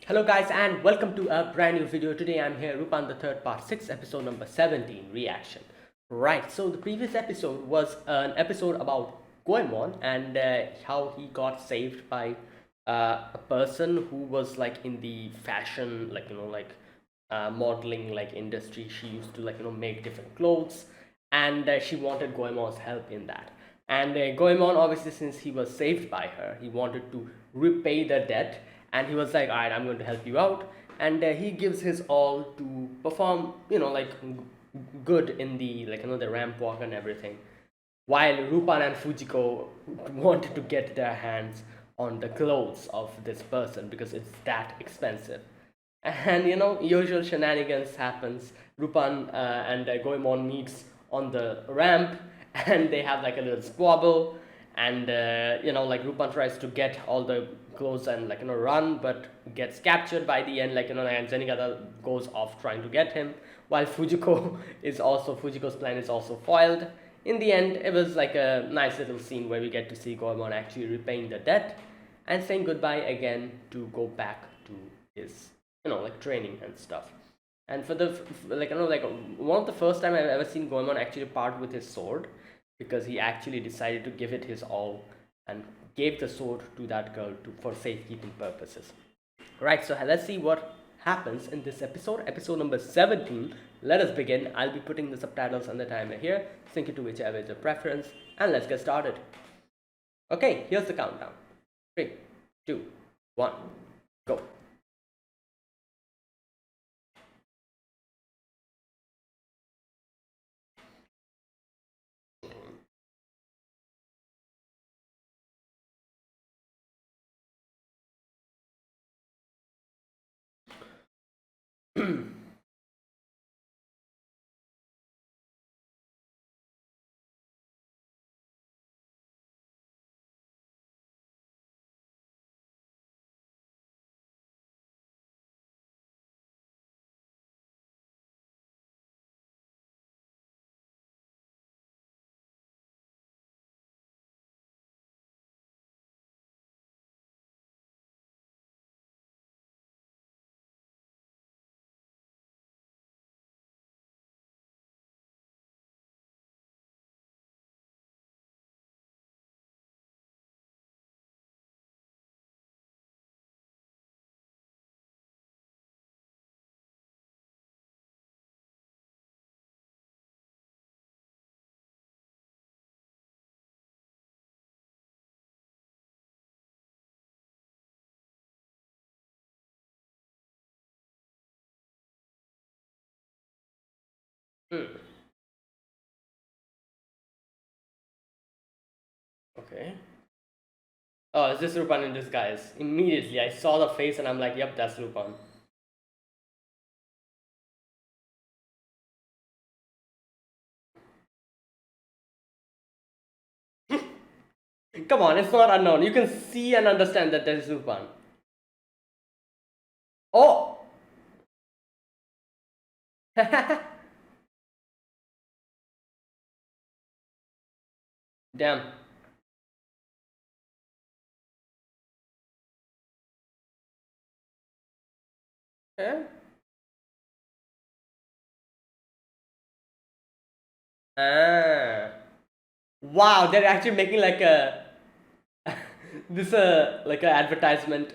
Hello guys and welcome to a brand new video. Today I'm here, Lupin the third part 6 episode number 17 reaction. Right, so the previous episode was an episode about Goemon and how he got saved by a person who was like in the fashion modeling like industry. She used to make different clothes and she wanted Goemon's help in that. And Goemon, obviously, since he was saved by her, he wanted to repay the debt, and he was like, "All right, I'm going to help you out." And he gives his all to perform, good in the the ramp walk and everything. While Rupan and Fujiko wanted to get their hands on the clothes of this person because it's that expensive. And usual shenanigans happens. Rupan and Goemon meets on the ramp, and they have like a little squabble. And Rupan tries to get all the clothes and run, but gets captured by the end. And Zenigata goes off trying to get him, while Fujiko's plan is also foiled. In the end, it was like a nice little scene where we get to see Goemon actually repaying the debt and saying goodbye again to go back to his training and stuff. And for the one of the first time I've ever seen Goemon actually part with his sword, because he actually decided to give it his all and gave the sword to that girl for safekeeping purposes. Right, so let's see what happens in this episode number 17. Let us begin. I'll be putting the subtitles on the timer here. Sync it to whichever is your preference, and let's get started. Okay, here's the countdown. 3, 2, 1, go. Okay. Oh, is this Lupin in disguise? Immediately, I saw the face and I'm like, yep, that's Lupin. Come on, it's not unknown. You can see and understand that there is Lupin. Oh! Damn. Okay. Ah. Wow, they're actually making like a this like a advertisement.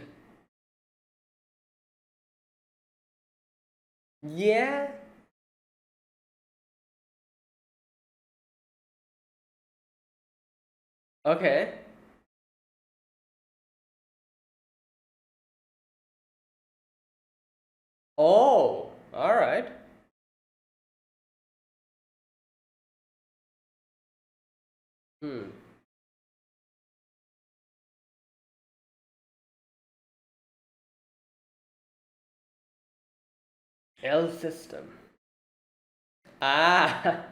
Yeah. Okay. Oh, all right. Hmm. L system. Ah.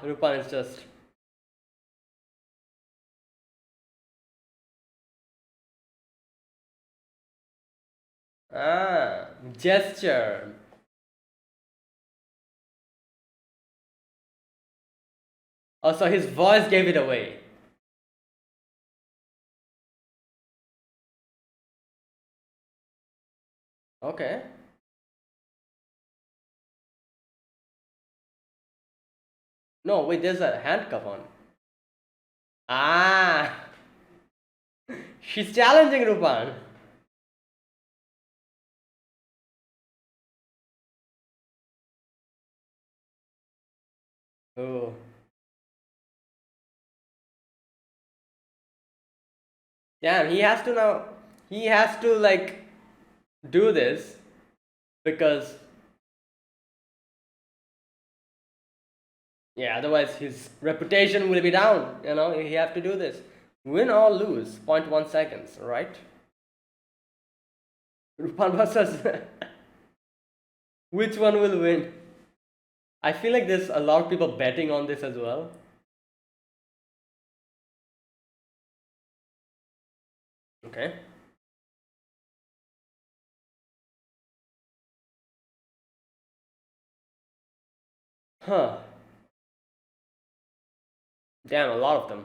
Rupan is just gesture. Oh, so his voice gave it away. Okay. No, wait, there's a handcuff on. Ah, she's challenging Rupan. Oh, damn, he has to now. He has to like do this because yeah, otherwise his reputation will be down. You know, he have to do this. Win or lose, 0.1 seconds, right? Rupan versus which one will win? I feel like there's a lot of people betting on this as well. Okay. Huh. Damn, a lot of them.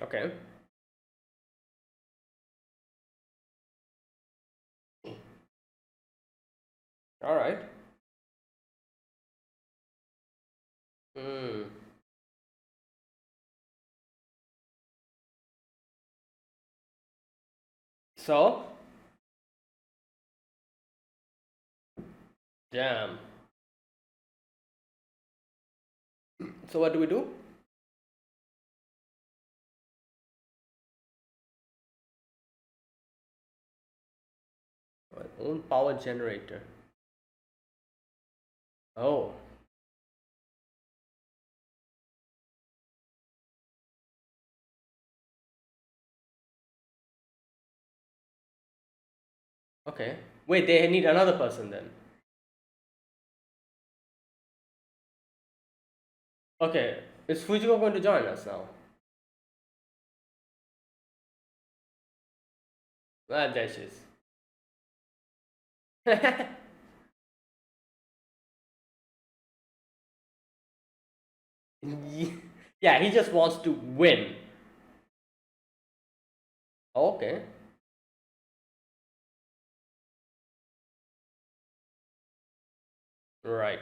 Okay. All right. Hmm. So, damn. So what do we do? My own power generator. Oh. Okay. Wait, they need another person then. Okay. Is Fujiko going to join us now? Ah, there she is. Yeah, he just wants to win. Okay. Right.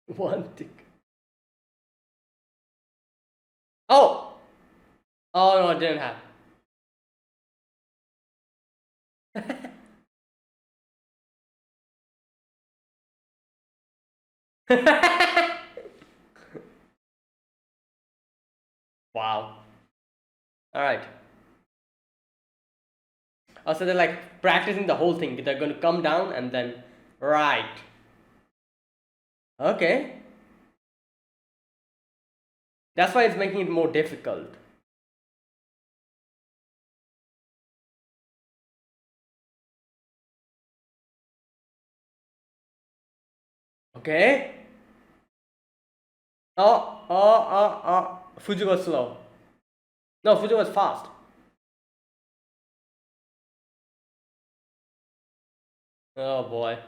One tick. Oh! Oh no, it didn't happen. Wow. Alright. Oh, so they're like practicing the whole thing. They're going to come down and then. Right. Okay. That's why it's making it more difficult. Okay. Fuji was slow. No, Fuji was fast. Oh boy.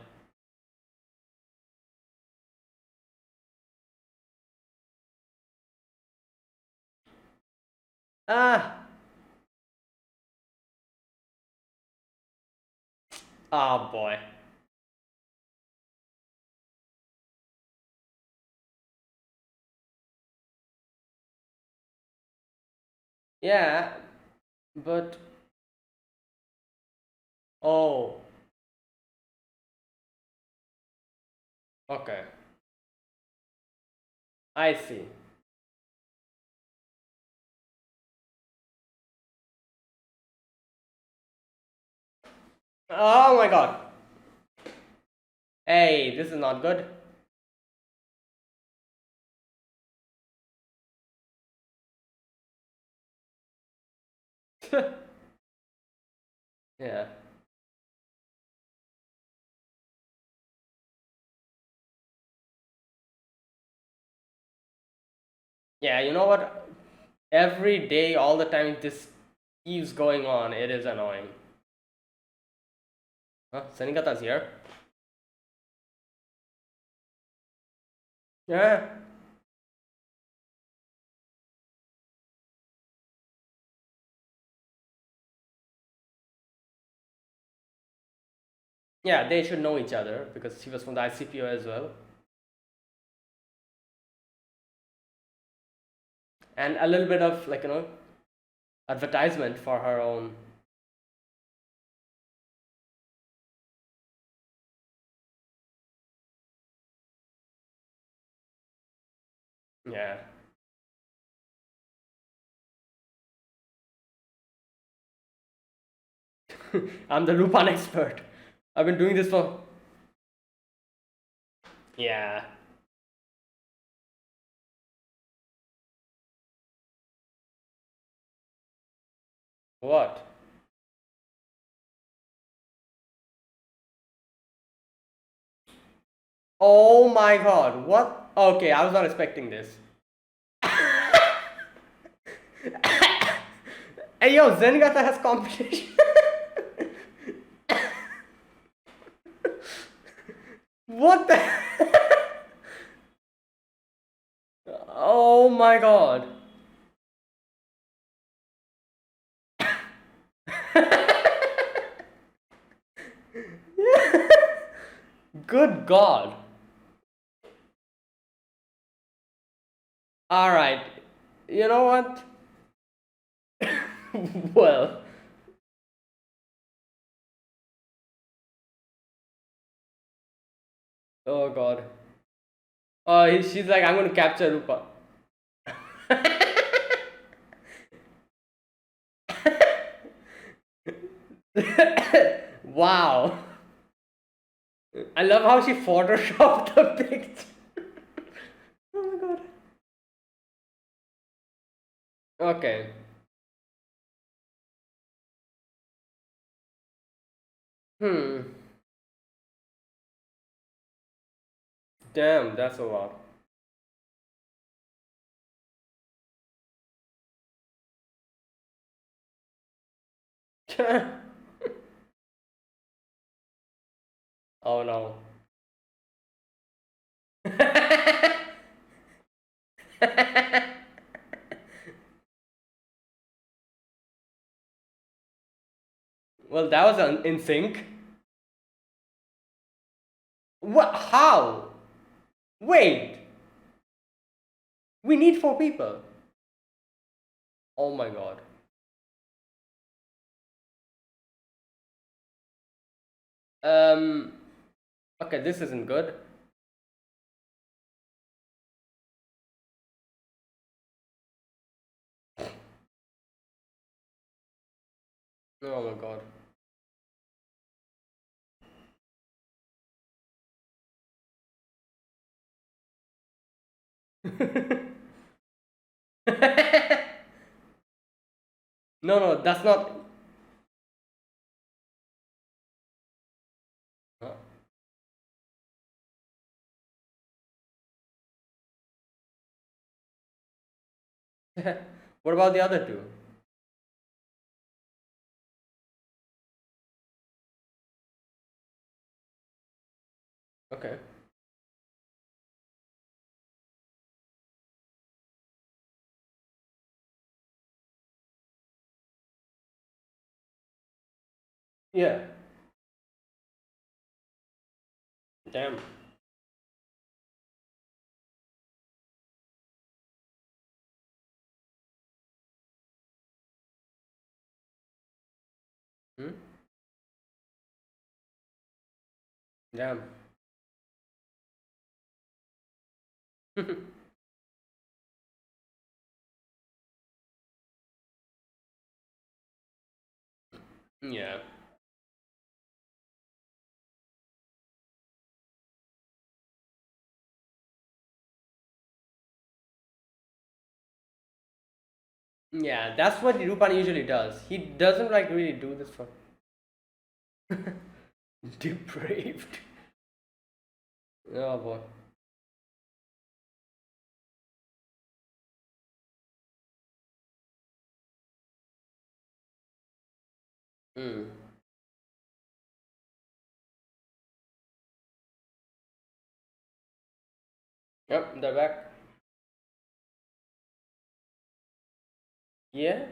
Ah. Oh boy. Yeah, but. Oh. Okay. I see. Oh my god. Hey, this is not good. Yeah. Yeah, you know what? Every day, all the time, this keeps going on. It is annoying. Huh? Senigata's here. Yeah. Yeah, they should know each other because he was from the ICPO as well. And a little bit of like, advertisement for her own. Yeah. I'm the Lupin expert. I've been doing this for. Yeah. What? Oh my god, what? Okay, I was not expecting this. Hey yo, Zenigata has competition. What the? Oh my god. Good god. Alright. You know what? Well. Oh god. Oh, she's like, I'm gonna capture Rupa. Wow. I love how she photoshopped the picture. Oh my god. Okay. Hmm. Damn, that's a lot. Oh no. Well, that was in sync. What? How? Wait. We need four people. Oh my god. Um. Okay, this isn't good. Oh my god. No, no, that's not. Huh? What about the other two? Okay. Yeah. Damn. Hmm? Damn. Yeah. Yeah, that's what Rupan usually does. He doesn't like really do this for depraved. Oh boy. Hmm. Yep, they're back. Yeah.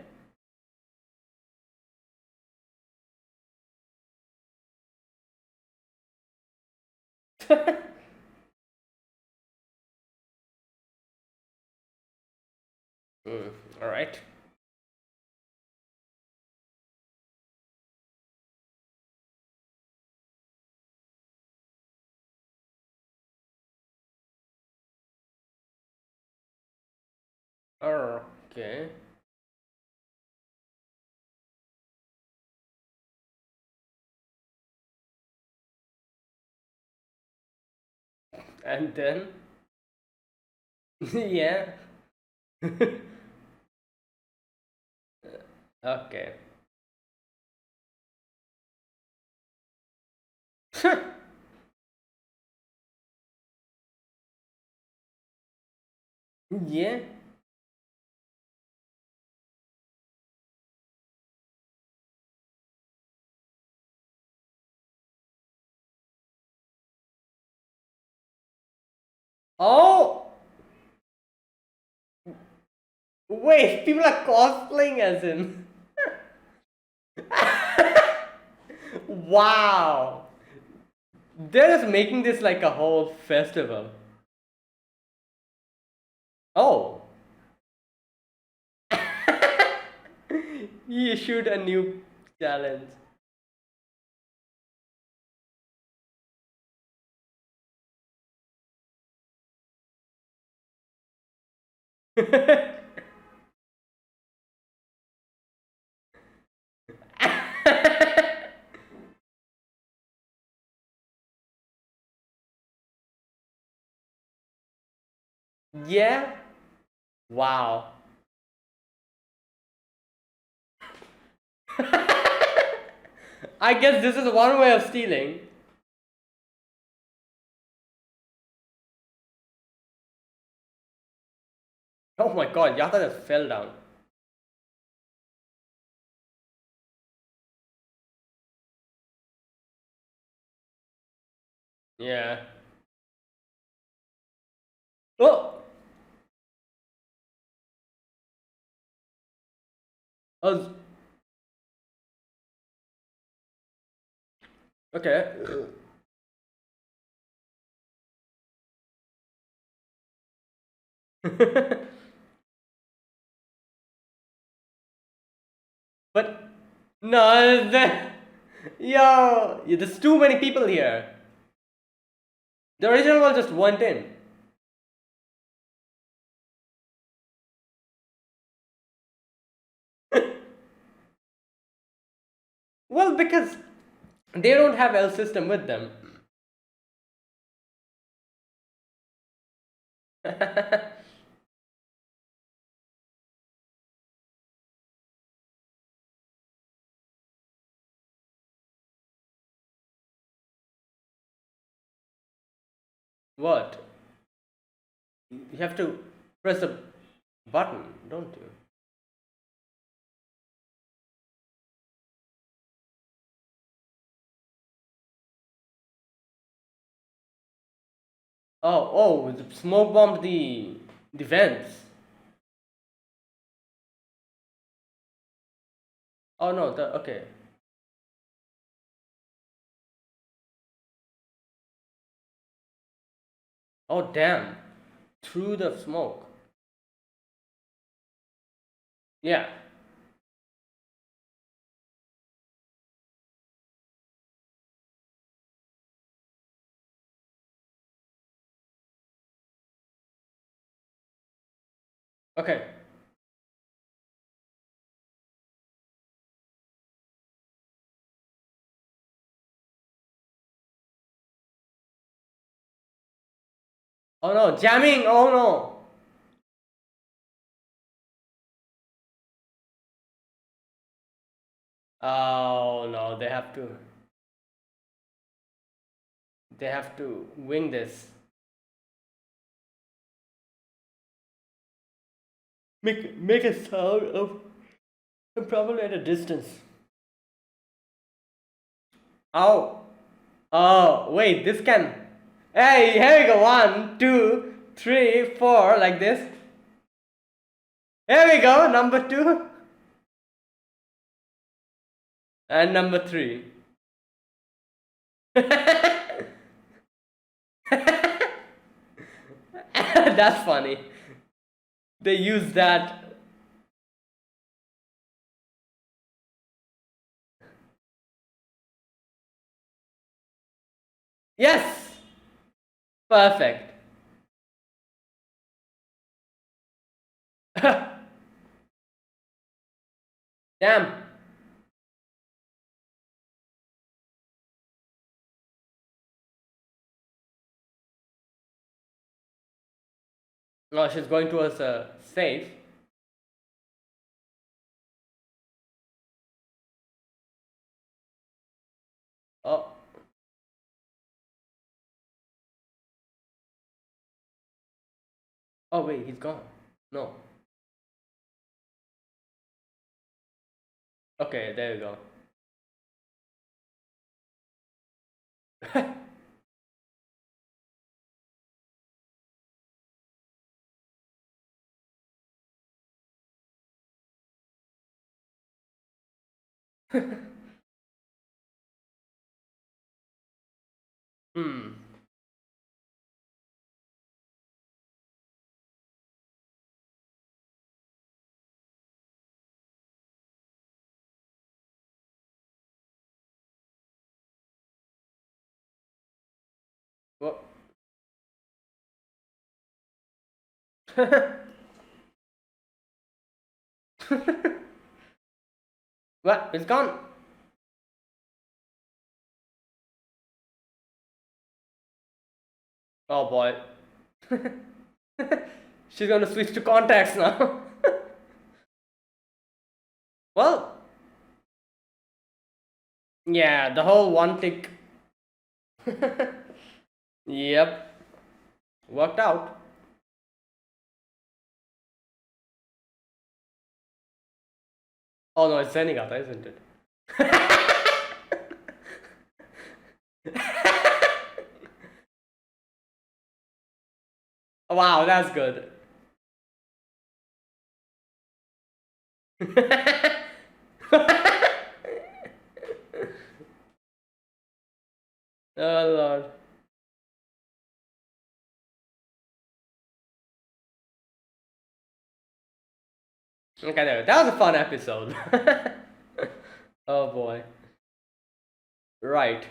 Mm, all right. Okay. And then, yeah. Okay. Yeah. Oh, wait, people are cosplaying as him. Wow. They're just making this like a whole festival. Oh. He issued a new challenge. Yeah. Wow. I guess this is one way of stealing. Oh my god, Yata just fell down. Yeah. Oh! Oh, okay. But no, yo, there's too many people here. The original one just went in. Well, because they don't have L system with them. What? You have to press a button, don't you? Oh, the smoke bombed the vents. Oh no, the okay. Oh damn. Through the smoke. Yeah. Okay. Oh no, jamming. Oh no. Oh no, they have to wing this. Make a sound of probably at a distance. Oh. Oh, wait, this can. Hey, here we go. One, two. 3, 4, like this. Here we go, number 2 and number 3. That's funny. They use that. Yes! Perfect. Damn. Oh, she's going towards a safe. Oh. Oh wait, he's gone. No. Okay, there you go. Hmm. What? What? It's gone. Oh boy. She's gonna switch to contacts now. Well, yeah, the whole one tick. Yep, worked out. Oh no, it's Zenigata, isn't it? Wow, that's good. Oh lord. Okay, there. That was a fun episode. Oh boy. Right.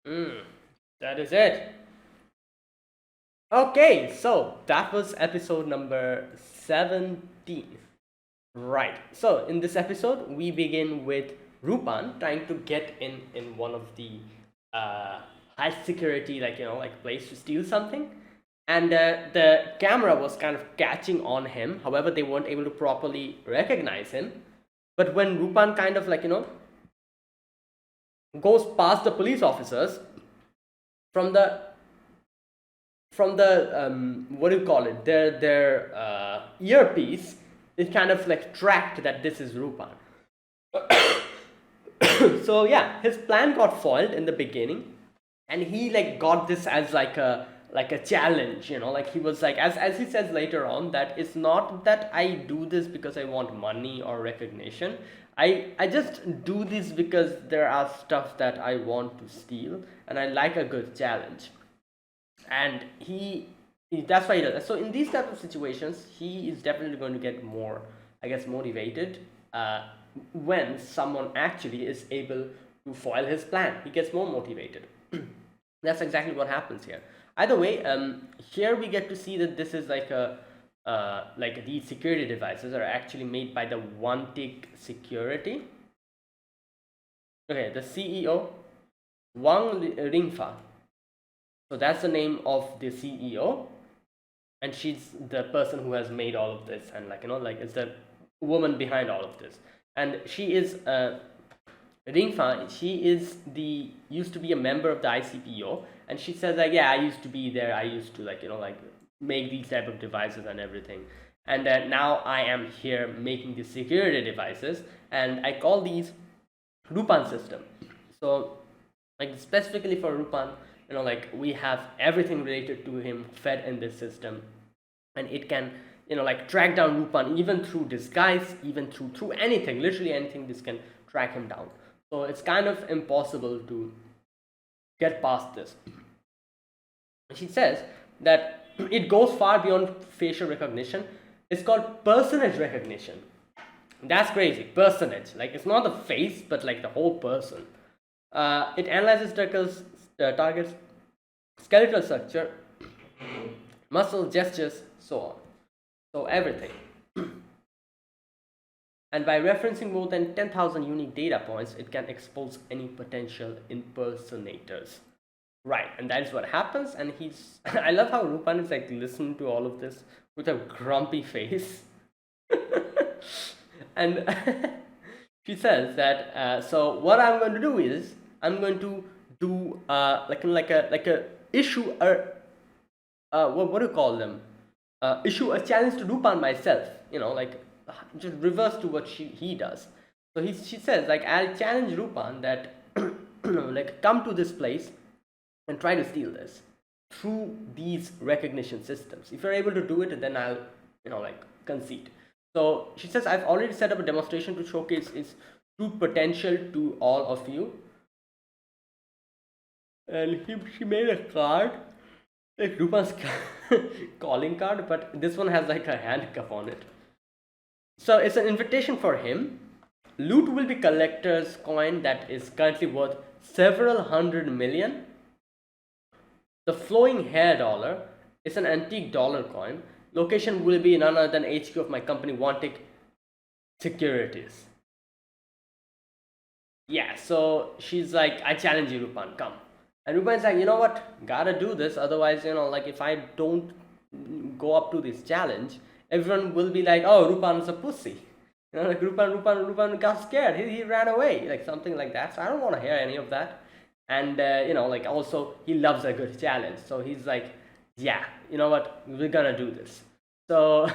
Mm, that is it. Okay, so that was episode number 17. Right. So in this episode, we begin with Rupan trying to get in one of the high security, like place to steal something, and the camera was kind of catching on him. However, they weren't able to properly recognize him. But when Rupan kind of goes past the police officers from the what do you call it, their earpiece, it kind of like tracked that this is Rupan. So yeah, his plan got foiled in the beginning, and he like got this as like a like a challenge, like he was like, as he says later on, that it's not that I do this because I want money or recognition. I just do this because there are stuff that I want to steal, and I like a good challenge. And that's why he does that. So in these type of situations, he is definitely going to get more, I guess, motivated when someone actually is able to foil his plan. He gets more motivated. That's exactly what happens here. Either way, here we get to see that this is like a like these security devices are actually made by the One Tick Security. Okay, the CEO, Wang Ringfa. So that's the name of the CEO, and she's the person who has made all of this, and like like it's the woman behind all of this. And she is Ringfa. She is the used to be a member of the ICPO, and she says like, yeah, I used to be there. I used to like like make these type of devices and everything, and now I am here making the security devices, and I call these Lupin system. So like specifically for Lupin, like we have everything related to him fed in this system, and it can like track down Lupin even through disguise, even through anything, literally anything. This can track him down. So it's kind of impossible to get past this. She says that it goes far beyond facial recognition. It's called personage recognition. That's crazy. Personage, like it's not the face, but like the whole person. It analyzes targets, skeletal structure, muscle, gestures, so on. So everything. And by referencing more than 10,000 unique data points, it can expose any potential impersonators. Right, and that is what happens. And he's I love how Lupin is like listening to all of this with a grumpy face. And she says that so what I'm going to do is I'm going to do like a issue what do you call them? Issue a challenge to Lupin myself. Like just reverse to what he does. So she says like, I'll challenge Lupin that like come to this place and try to steal this through these recognition systems. If you're able to do it, then I'll like concede. So she says, I've already set up a demonstration to showcase its true potential to all of you. And she made a card, like Lupin's calling card, but this one has like a handcuff on it. So it's an invitation for him. Loot will be collector's coin that is currently worth several hundred million. The flowing hair dollar is an antique dollar coin. Location will be none other than HQ of my company, One Tick Securities. Yeah, so she's like, I challenge you, Lupin, come. And Lupin's like, you know what, gotta do this, otherwise, like if I don't go up to this challenge, everyone will be like, oh, Lupin's a pussy. Like Lupin got scared, he ran away, like something like that. So I don't want to hear any of that. And like also he loves a good challenge, so he's like, yeah, you know what, we're gonna do this. So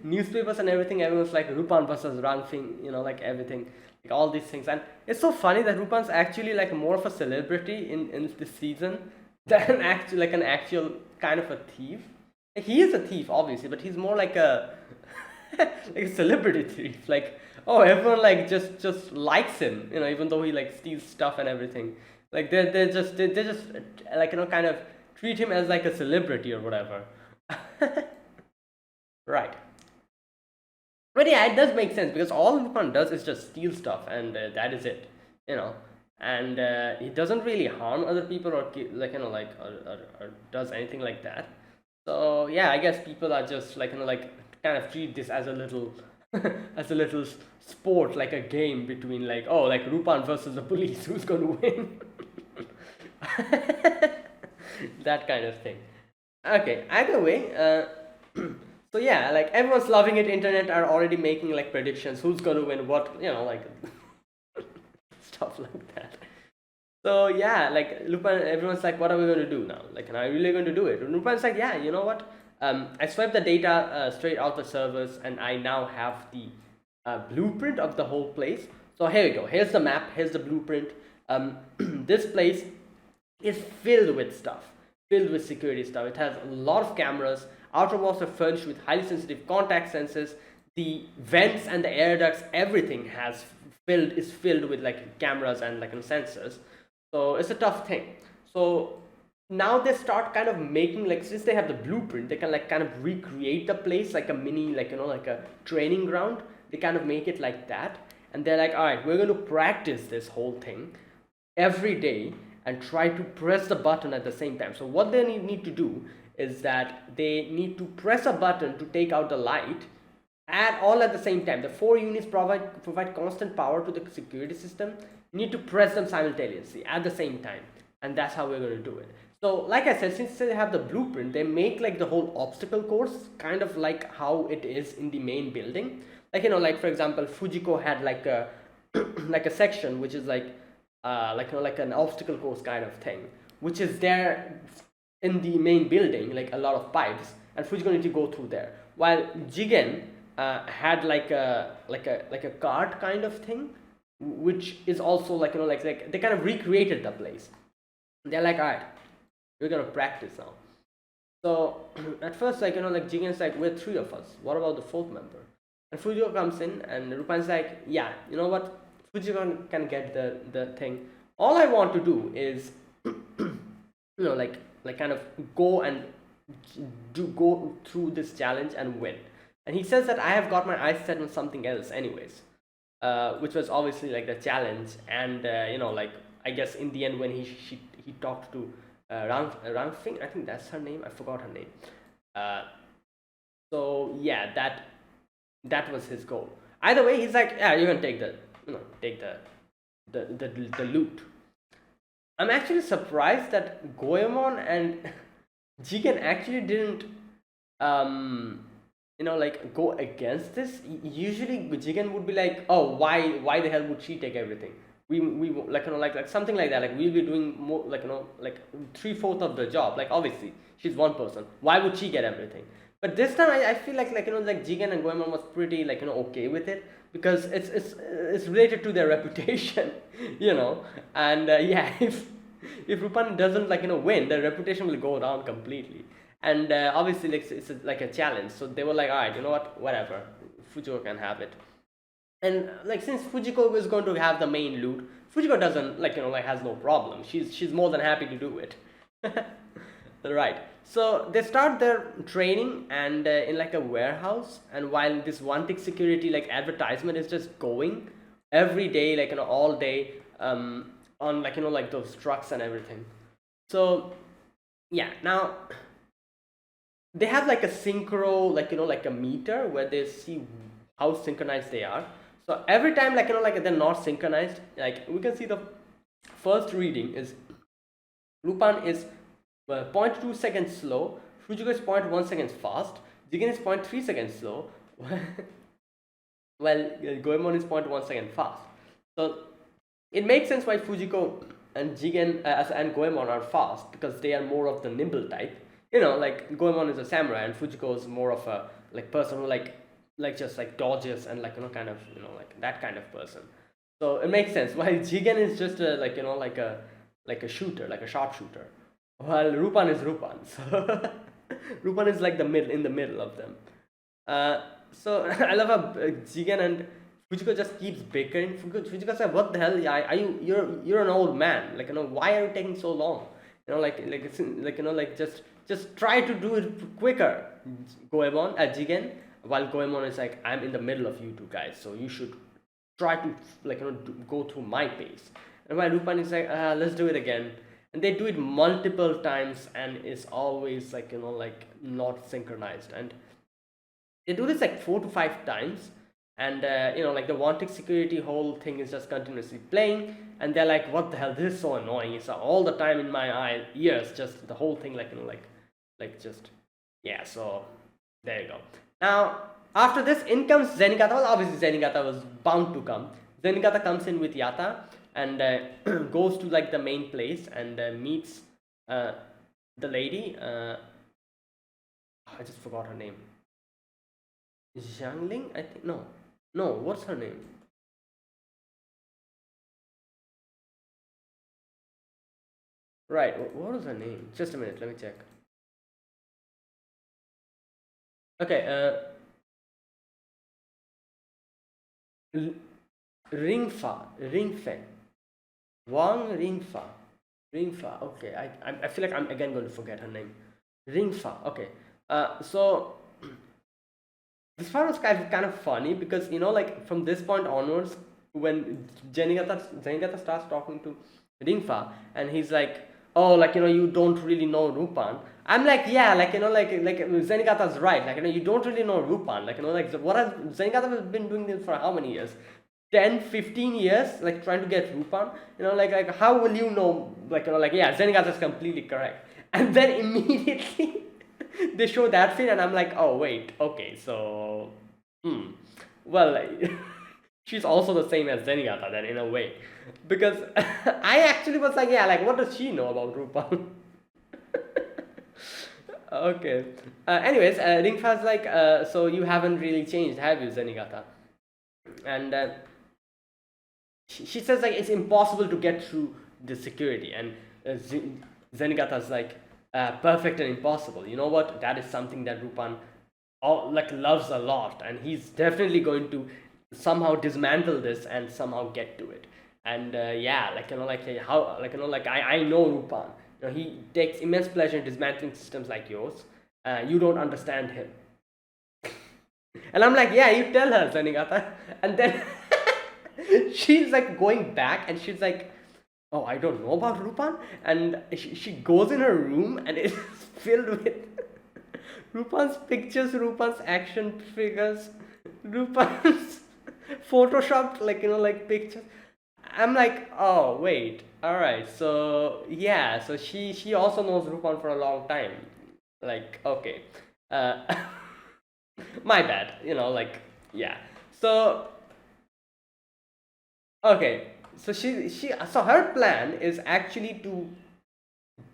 newspapers and everything, everyone's like Lupin versus Rangfing, like everything, like all these things. And it's so funny that Lupin's actually like more of a celebrity in this season than actually like an actual kind of a thief. Like, he is a thief obviously, but he's more like a like a celebrity thief. Like, oh, everyone like just likes him, even though he like steals stuff and everything. Like they just like kind of treat him as like a celebrity or whatever. Right. But yeah, it does make sense because all Lupin does is just steal stuff, and that is it. And he doesn't really harm other people or like or does anything like that. So yeah, I guess people are just like like kind of treat this as a little as a little sport, like a game between like, oh, like Lupin versus the police, who's going to win. That kind of thing. Okay, either way, so yeah, like everyone's loving it. Internet are already making like predictions, who's going to win what, like stuff like that. So yeah, like Lupin, everyone's like, what are we going to do now? Like, am I really going to do it? And Lupin's like, yeah, you know what? I swiped the data straight out the servers, and I now have the blueprint of the whole place. So here we go. Here's the map. Here's the blueprint. This place is filled with stuff. filled with security stuff. It has a lot of cameras. Outer walls are furnished with highly sensitive contact sensors. The vents and the air ducts, everything is filled with like cameras and like sensors. So it's a tough thing. So now they start kind of making, like, since they have the blueprint, they can like kind of recreate the place like a mini, like like a training ground. They kind of make it like that, and they're like, all right, we're going to practice this whole thing every day and try to press the button at the same time. So what they need to do is that they need to press a button to take out the light at all at the same time. The four units provide constant power to the security system. You need to press them simultaneously at the same time, and that's how we're going to do it. So like I said, since they have the blueprint, they make like the whole obstacle course kind of like how it is in the main building. Like, like for example, Fujiko had like a like a section which is like like an obstacle course kind of thing, which is there in the main building, like a lot of pipes, and Fujiko need to go through there. While Jigen had like a cart kind of thing, which is also like like they kind of recreated the place. They're like, all right, we're gonna practice now. So at first, like like Jigen's like, we're three of us. What about the fourth member? And Fujiko comes in, and Lupin's like, yeah, you know what? Fujiko can get the thing. All I want to do is, like kind of go and go through this challenge and win. And he says that I have got my eyes set on something else, anyways, which was obviously like the challenge. And like I guess in the end when he talked to Rangfing, I think that's her name. I forgot her name. So yeah, that was his goal. Either way, he's like, yeah, you can take take the loot. I'm actually surprised that Goemon and Jigen actually didn't like go against this. Usually Jigen would be like, oh, why the hell would she take everything? We like like something like that. Like we'll be doing more, like like 3/4 of the job. Like obviously she's one person. Why would she get everything? But this time I feel like like Jigen and Goemon was pretty like okay with it, because it's related to their reputation, and yeah, if Rupan doesn't like win, their reputation will go down completely. And obviously like it's like a challenge, so they were like, all right, you know what, whatever, Fujiko can have it. And like since Fujiko is going to have the main loot, Fujiko doesn't like like has no problem. She's more than happy to do it. Right. So they start their training and in like a warehouse, and while this one tick security like advertisement is just going every day, like all day, on like like those trucks and everything. So yeah, now they have like a synchro, like like a meter where they see how synchronized they are. So every time like like they're not synchronized, like we can see the first reading is Lupin is 0.2 seconds slow, Fujiko is 0.1 seconds fast, Jigen is 0.3 seconds slow, while Goemon is 0.1 second fast. So it makes sense why Fujiko and Jigen and Goemon are fast, because they are more of the nimble type. Like Goemon is a samurai and Fujiko is more of a like person who like just like dodges and like kind of like that kind of person. So it makes sense why Jigen is just a, like like a shooter, like a sharpshooter, while Rupan is Rupan. So Rupan is like in the middle of them. So I love how Jigen and Fujiko just keeps bickering. Fujiko said, "What the hell? Are you? You're an old man. Like why are you taking so long? Like it's like like just try to do it quicker." Goemon at Jigen, while Goemon is like, "I'm in the middle of you two guys, so you should try to like go through my pace." And while Lupin is like, "Let's do it again." And they do it multiple times, and it's always like like not synchronized. And they do this like 4 to 5 times, and like the wanted security whole thing is just continuously playing, and they're like, what the hell, this is so annoying. It's all the time in my ears, just the whole thing, like like just, yeah. So there you go. Now after this, in comes Zenigata. Well, obviously Zenigata was bound to come. Zenigata comes in with Yata and goes to like the main place and meets the lady. I just forgot her name. Zhangling, I think. No, what's her name? Right. What was her name? Just a minute. Let me check. Okay. L- Ringfa. Wang Ringfa. Ringfa. Okay. I feel like I'm again going to forget her name. Ringfa. Okay. So this part was kind of funny because like from this point onwards, when Zenigata starts talking to Ringfa, and he's like, oh, like you don't really know Rupan. I'm like, yeah, like like Zenigata's right, like you don't really know Rupan, like like what has Zenigata has been doing this for how many years? 10, 15 years, like trying to get Rupan, like how will you know, like like yeah, Zenigata is completely correct, and then immediately they show that scene, and I'm like, oh wait, okay, so hmm, well, like, she's also the same as Zenyatta then in a way, because I actually was like, yeah, like what does she know about Rupan? Okay. Anyways, Ringfa's like, so you haven't really changed, have you, Zenigata? And she says like it's impossible to get through the security, and Zenigata's like, perfect and impossible. You know what? That is something that Rupan like loves a lot, and he's definitely going to somehow dismantle this and somehow get to it. And yeah, like like how, like like I know Rupan. He takes immense pleasure in dismantling systems like yours. You don't understand him. And I'm like, yeah, you tell her, Zenigata. And then she's like going back, and she's like, oh, I don't know about Rupan. And she goes in her room, and it's filled with Rupan's pictures, Rupan's action figures, Rupan's photoshopped, like like pictures. I'm like, oh wait, all right. So yeah, so she also knows Rupan for a long time. Like, okay, uh, my bad. Like, yeah. So okay, so so her plan is actually to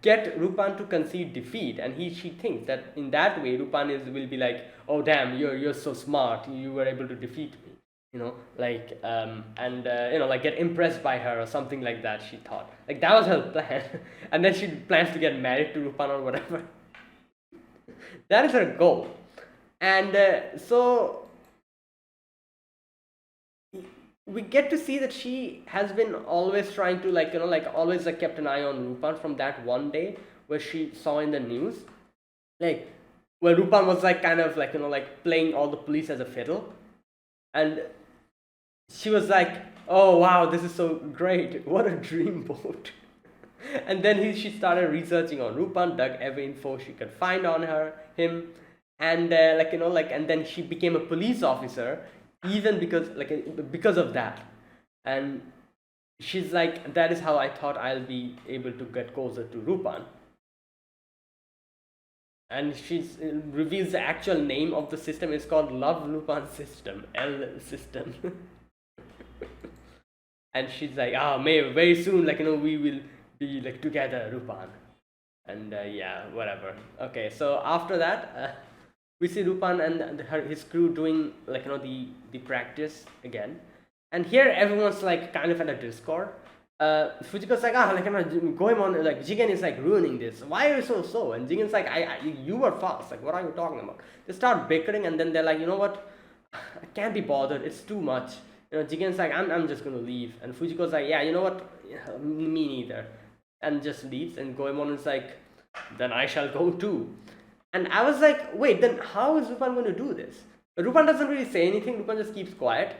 get Rupan to concede defeat, and she thinks that in that way Rupan will be like, oh damn, you're so smart, you were able to defeat me, like and like get impressed by her or something like that. She thought like that was her plan, and then she plans to get married to Rupan or whatever. That is her goal, and so we get to see that she has been always trying to, like like always like kept an eye on Rupan from that one day where she saw in the news, like where Rupan was like kind of like like playing all the police as a fiddle, and she was like, oh wow, this is so great, what a dreamboat. And then she started researching on Rupan, dug every info she could find on him, and like like, and then she became a police officer, even because of that. And she's like, that is how I thought I'll be able to get closer to Rupan. And she reveals the actual name of the system is called Love Lupin System, L system. And she's like, oh, may very soon, like we will be like together, Rupan. And yeah, whatever. Okay, so after that, we see Rupan and his crew doing like the practice again, and here everyone's like kind of at a discord. Fujiko's like, ah, like going on, like Jigen is like ruining this. Why are you so? And Jigen's like, you were fast. Like, what are you talking about? They start bickering, and then they're like, you know what? I can't be bothered. It's too much. Jigen's like, I'm just gonna leave, and Fujiko's like, yeah, you know what? Yeah, me neither, and just leaves. And Goemon is like, then I shall go too. And I was like, wait, then how is Rupan going to do this? But Rupan doesn't really say anything. Rupan just keeps quiet.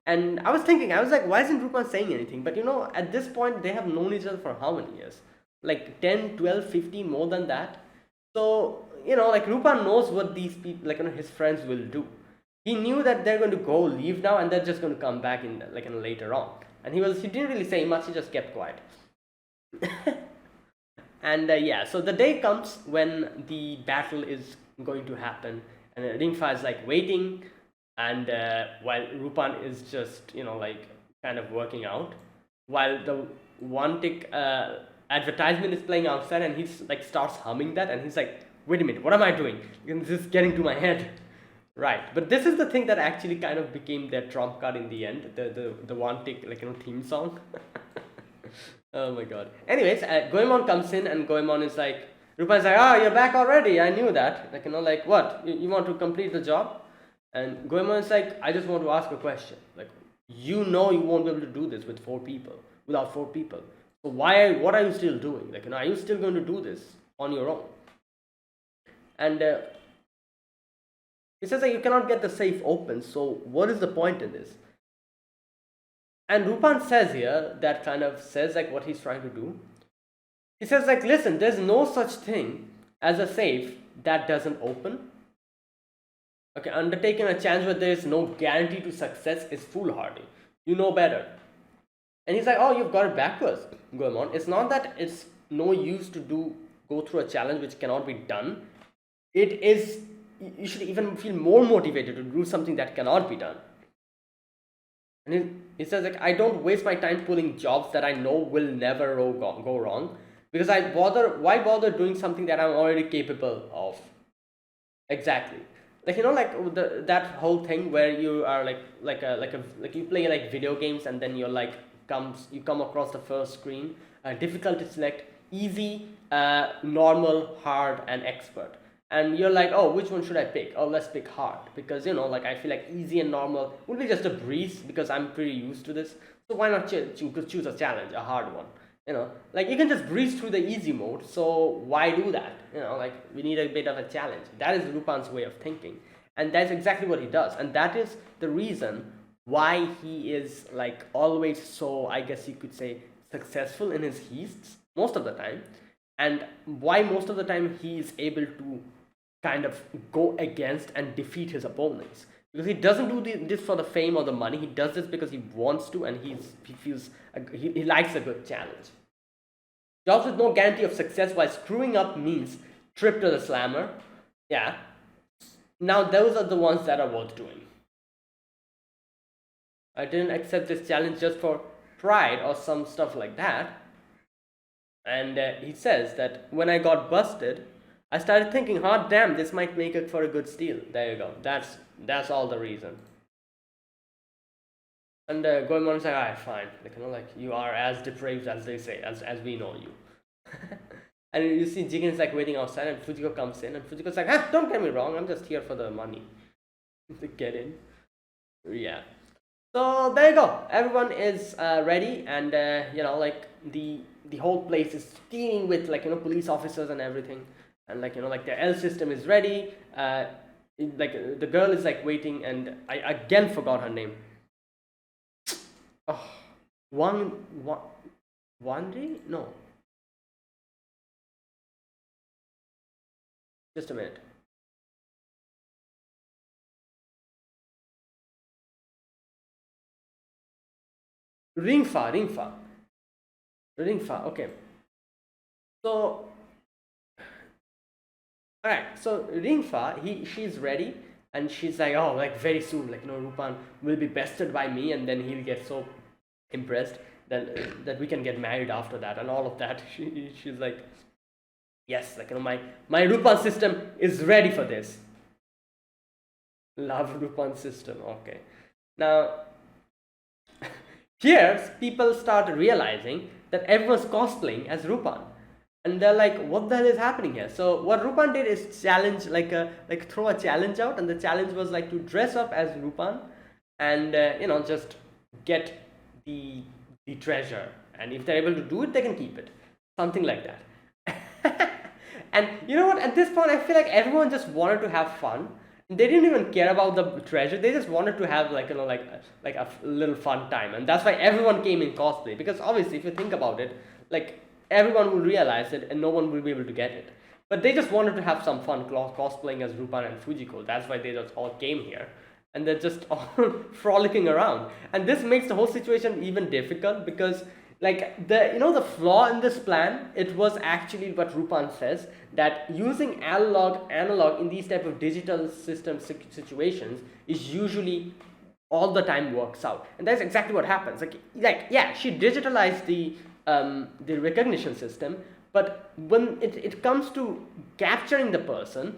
And I was thinking, I was like, why isn't Rupan saying anything? But at this point, they have known each other for how many years? Like 10, 12, 15, more than that. So, like Rupan knows what these people, like his friends will do. He knew that they're going to go leave now, and they're just going to come back in like later on. And he didn't really say much. He just kept quiet. And yeah, so the day comes when the battle is going to happen, and Ringfa is like waiting, and while Rupan is just like kind of working out, while the one tick advertisement is playing outside, and he's like starts humming that, and he's like, wait a minute, what am I doing? This is getting to my head. Right, but this is the thing that actually kind of became their trump card in the end, the one tick, like theme song. Oh my god. Anyways, Goemon comes in and Goemon is like, Lupin's like, ah, you're back already. I knew that. Like, like, what? You want to complete the job? And Goemon is like, I just want to ask a question. Like, you know you won't be able to do this with 4 people, without 4 people. So what are you still doing? Like, are you still going to do this on your own? And he says that you cannot get the safe open. So what is the point in this? And Rupan says here, that kind of says like what he's trying to do. He says like, listen, there's no such thing as a safe that doesn't open. Okay, undertaking a challenge where there is no guarantee to success is foolhardy. You know better. And he's like, oh, you've got it backwards, Goemon. It's not that it's no use to go through a challenge which cannot be done. It is, you should even feel more motivated to do something that cannot be done. And he says like, I don't waste my time pulling jobs that I know will never go wrong, because why bother doing something that I'm already capable of? Exactly. Like, like that whole thing where you are like you play like video games, and then you're like you come across the first screen, difficulty select, easy, normal, hard, and expert. And you're like, oh, which one should I pick? Oh, let's pick hard, because like I feel like easy and normal would be just a breeze because I'm pretty used to this. So why not choose a challenge, a hard one? Like you can just breeze through the easy mode, so why do that? Like we need a bit of a challenge. That is Lupin's way of thinking, and that's exactly what he does, and that is the reason why he is like always so, I guess you could say, successful in his heists most of the time, and why most of the time he is able to kind of go against and defeat his opponents, because he doesn't do this for the fame or the money. He does this because he wants to, and he feels he likes a good challenge. Jobs with no guarantee of success while screwing up means trip to the slammer. Yeah. Now those are the ones that are worth doing. I didn't accept this challenge just for pride or some stuff like that. And he says that when I got busted, I started thinking, hot damn, this might make it for a good steal. There you go. That's all the reason. And Goemon is like, alright, fine. Like you are as depraved as they say, as we know you. And you see Jigen is like waiting outside, and Fujiko comes in, and Fujiko's like, don't get me wrong, I'm just here for the money. To get in. Yeah. So there you go. Everyone is ready, and like the whole place is teeming with like police officers and everything. And like like the L system is ready. Like the girl is like waiting, and I again forgot her name. Oh, Wandry? No. Just a minute. Ringfa. Okay. So alright, so Ringfa, she's ready, and she's like, oh, like very soon, like Lupin will be bested by me, and then he'll get so impressed that we can get married after that, and all of that. She's like, yes, like my Lupin system is ready for this. Love Lupin system. Okay. Now here people start realizing that everyone's cosplaying as Lupin. And they're like, what the hell is happening here? So what Lupin did is challenge, throw a challenge out, and the challenge was like to dress up as Lupin, and just get the treasure. And if they're able to do it, they can keep it, something like that. And you know what? At this point, I feel like everyone just wanted to have fun. They didn't even care about the treasure. They just wanted to have like a little fun time, and that's why everyone came in cosplay. Because obviously, if you think about it, like, everyone will realize it and no one will be able to get it. But they just wanted to have some fun cosplaying as Lupin and Fujiko. That's why they just all came here. And they're just all frolicking around. And this makes the whole situation even difficult, because like the flaw in this plan, it was actually what Lupin says, that using analog in these type of digital system situations is usually all the time works out. And that's exactly what happens. Like yeah, she digitalized the recognition system, but when it comes to capturing the person,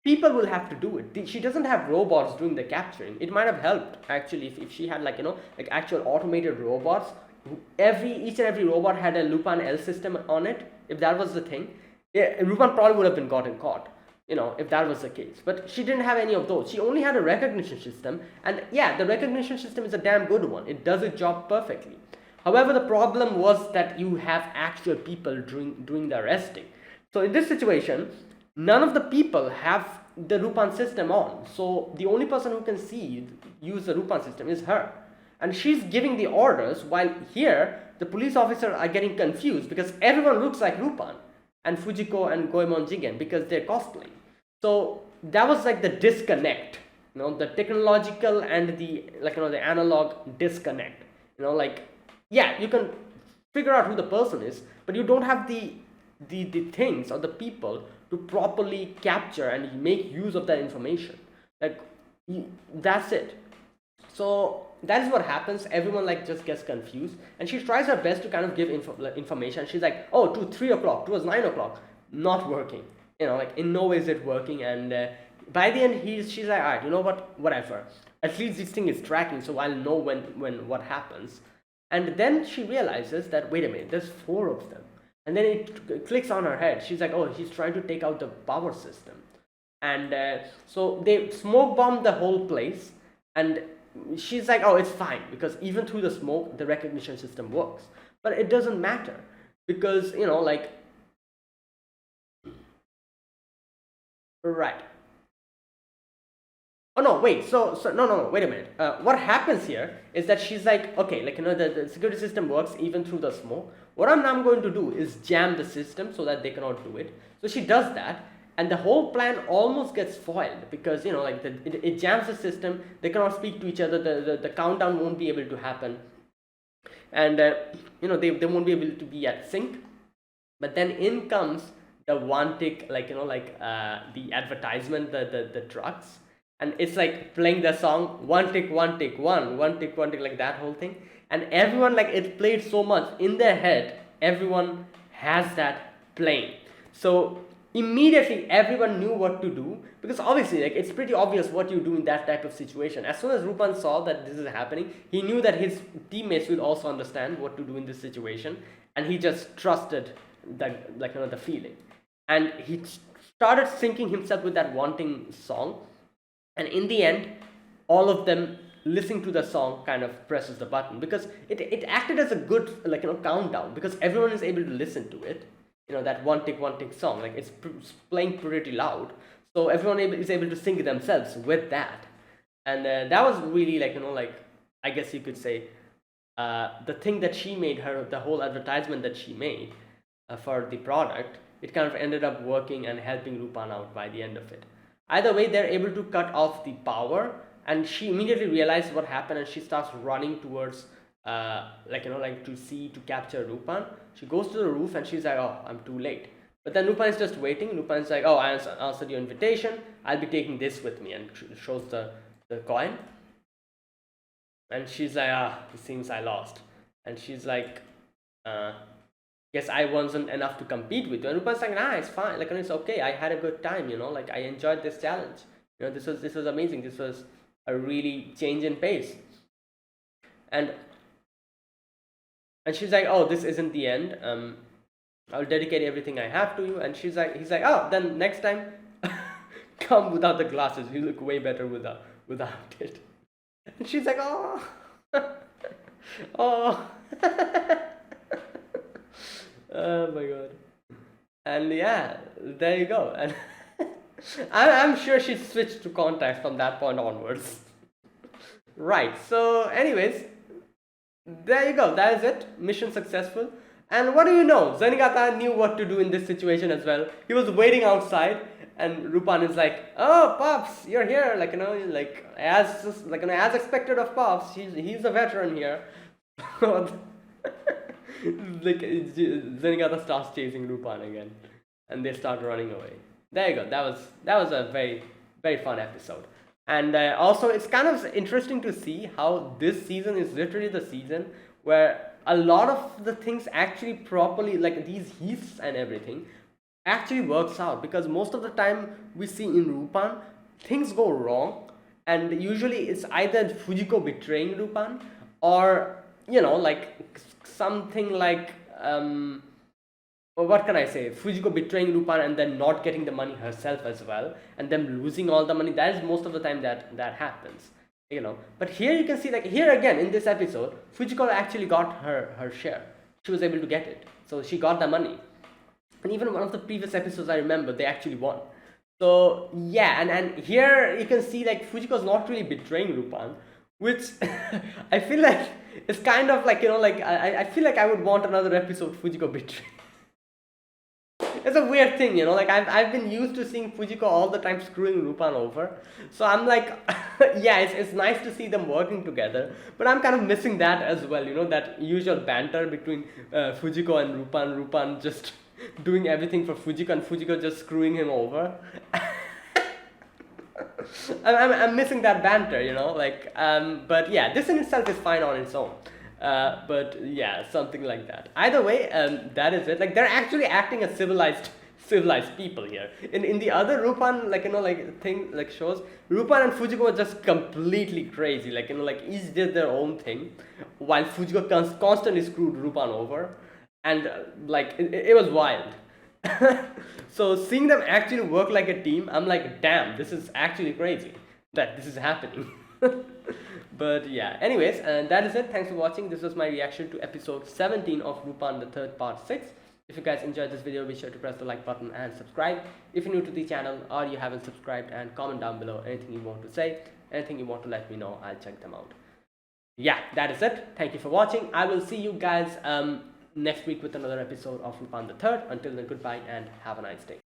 people will have to do it. She doesn't have robots doing the capturing. It might have helped actually if she had like actual automated robots each and every robot had a Lupin L system on it, if that was the thing, yeah, Lupin probably would have been gotten caught, if that was the case. But she didn't have any of those. She only had a recognition system, and yeah, the recognition system is a damn good one. It does its job perfectly. However, the problem was that you have actual people doing the arresting. So in this situation, none of the people have the Lupin system on. So the only person who can use the Lupin system is her. And she's giving the orders, while here the police officers are getting confused because everyone looks like Lupin and Fujiko and Goemon Jigen because they're cosplaying. So that was like the disconnect, the technological and the the analog disconnect. Yeah, you can figure out who the person is, but you don't have the things or the people to properly capture and make use of that information. That's it. So that is what happens. Everyone just gets confused, and she tries her best to kind of give information. She's like, oh, to 3 o'clock, towards 9 o'clock, not working. In no way is it working. And by the end, she's like, all right, you know what, whatever. At least this thing is tracking, so I'll know when what happens. And then she realizes that, wait a minute, there's 4 of them. And then it clicks on her head. She's like, oh, he's trying to take out the power system. And so they smoke bomb the whole place. And she's like, oh, it's fine, because even through the smoke, the recognition system works. But it doesn't matter, because, right. Oh no, wait, so no, wait a minute. What happens here is that she's like, okay, the security system works even through the smoke. What I'm now going to do is jam the system so that they cannot do it. So she does that, and the whole plan almost gets foiled because, it jams the system, they cannot speak to each other, the countdown won't be able to happen. And, they won't be able to be at sync. But then in comes the one tick, the advertisement, the trucks. And it's like playing the song, one tick, one tick, one tick, like that whole thing. And everyone, it's played so much in their head, everyone has that playing. So immediately everyone knew what to do, because obviously it's pretty obvious what you do in that type of situation. As soon as Lupin saw that this is happening, he knew that his teammates will also understand what to do in this situation, and he just trusted the feeling. And he started syncing himself with that wanting song. And in the end, all of them listening to the song kind of presses the button, because it acted as a good countdown, because everyone is able to listen to it. That one tick song, it's playing pretty loud, so everyone is able to sync themselves with that. And that was really I guess you could say the thing that she made, the whole advertisement that she made for the product, it kind of ended up working and helping Lupin out by the end of it. Either way, they're able to cut off the power, and she immediately realized what happened, and she starts running towards to capture Lupin. She goes to the roof and she's like, oh, I'm too late. But then Lupin is just waiting. Lupin's like, oh, I answered your invitation, I'll be taking this with me, and shows the coin. And she's like, it seems I lost. And she's like, guess I wasn't enough to compete with you. And Lupin's like, nah, it's fine, it's okay, I had a good time, I enjoyed this challenge, this was amazing, this was a really change in pace. And she's like, oh, this isn't the end, I'll dedicate everything I have to you. And he's like, oh, then next time come without the glasses, you look way better without it. And she's like, oh oh oh my god. And yeah, there you go. And I'm sure she switched to contacts from that point onwards. Right, so anyways, there you go, that is it. Mission successful. And what do you know, Zenigata knew what to do in this situation as well. He was waiting outside, and Lupin is like, oh, Pops, you're here, as expected of Pops, he's a veteran here. Zenigata starts chasing Lupin again, and they start running away. There you go. That was a very, very fun episode. And also, it's kind of interesting to see how this season is literally the season where a lot of the things actually properly, these heaths and everything, actually works out. Because most of the time we see in Lupin, things go wrong, and usually it's either Fujiko betraying Lupin, or like something like well, what can I say? Fujiko betraying Lupin and then not getting the money herself as well, and them losing all the money. That is most of the time that happens, But here you can see, like here again in this episode, Fujiko actually got her share. She was able to get it, so she got the money. And even one of the previous episodes, I remember they actually won. So yeah, and here you can see like Fujiko's not really betraying Lupin, which I feel like it's kind of like like I feel like I would want another episode Fujiko betraying. It's a weird thing, like I've been used to seeing Fujiko all the time screwing Lupin over. So I'm like, yeah, it's nice to see them working together, but I'm kind of missing that as well, that usual banter between Fujiko and Lupin just doing everything for Fujiko and Fujiko just screwing him over. I'm missing that banter, but yeah, this in itself is fine on its own. But yeah, something like that. Either way, that is it. Like they're actually acting as civilized people here. In the other Lupin, shows, Lupin and Fujiko were just completely crazy. Each did their own thing, while Fujiko constantly screwed Lupin over, and it was wild. So seeing them actually work like a team, I'm like, damn, this is actually crazy that this is happening. But yeah, anyways, and that is it. Thanks for watching. This was my reaction to episode 17 of Lupin the Third Part 6. If you guys enjoyed this video, be sure to press the like button and subscribe if you're new to the channel or you haven't subscribed, and comment down below anything you want to say, anything you want to let me know. I'll check them out. Yeah, that is it. Thank you for watching. I will see you guys next week with another episode of Lupin the Third. Until then, goodbye and have a nice day.